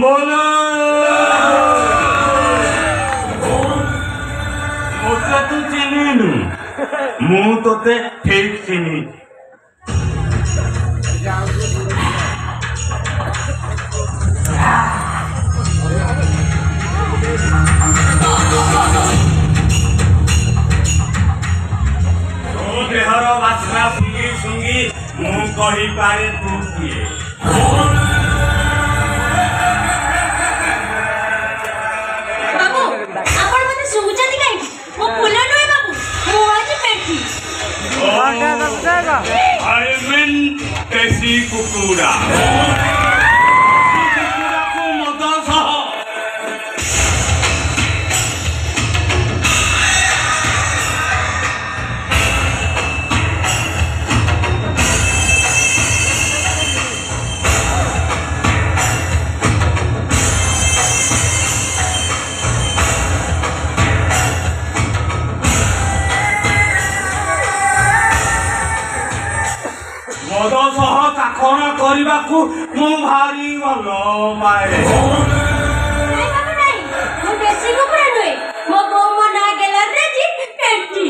Bumble ମୋତେ ତୁ ଚିହ୍ନିନୁ ମୁଁ ତୋତେ ଠିକ୍ ଚିହ୍ନି ଦେହର ବାସ୍ନା ଶୁଙ୍ଗି ଶୁଙ୍ଗି ମୁଁ କହିପାରେ ତୁ କିଏ ବାବୁ ଆପଣ ମତେ ଶୁଭୁଛନ୍ତି କାହିଁକି ମୋ ଫୁଲ ନୁହେଁ ବାବୁ ମୁଁ ଆଜି ପେଠି I mean ଦେଶୀ କୁକୁଡ଼ା କୁକୁଡ଼ାକୁ ମଦ ସହ ମଦ ସହ ଚାଖଣା କରିବାକୁ ମୁଁ ଭାରି ଭଲ ପାଏ ମୁଁ ଦେଶୀ କୁକୁଡ଼ା ନୁହେଁ ମୋ ବୋଉ ମୋ ନାଁ ଗେଲାରେ ପେଠି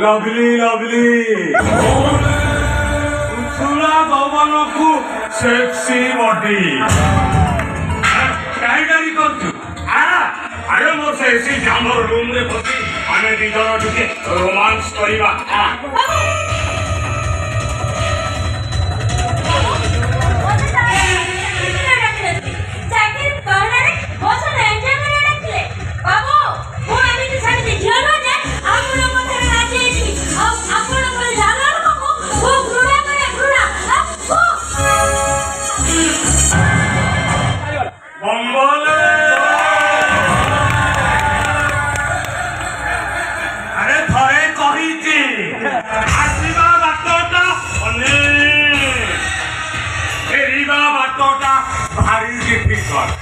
ଲଭଲି ଲଭଲି ଉଛୁଳା ଗବନକୁ ସେକ୍ସି ବଡି କାହିଁ ଗାଡ଼ି କରୁଛୁ ଆରେ ମୋ ସେକ୍ସି ଆମର ରୁମରେ ବସି ଆମେ ଦି ଜଣ ଟିକେ ରୋମାନ୍ସ କରିବା ଆରେ ଥରେ କହିଛି ଆସିବା ବାଟଟା ଫେରିବା ବାଟଟା ଭାରି ଡିଫିକଲ୍ଟ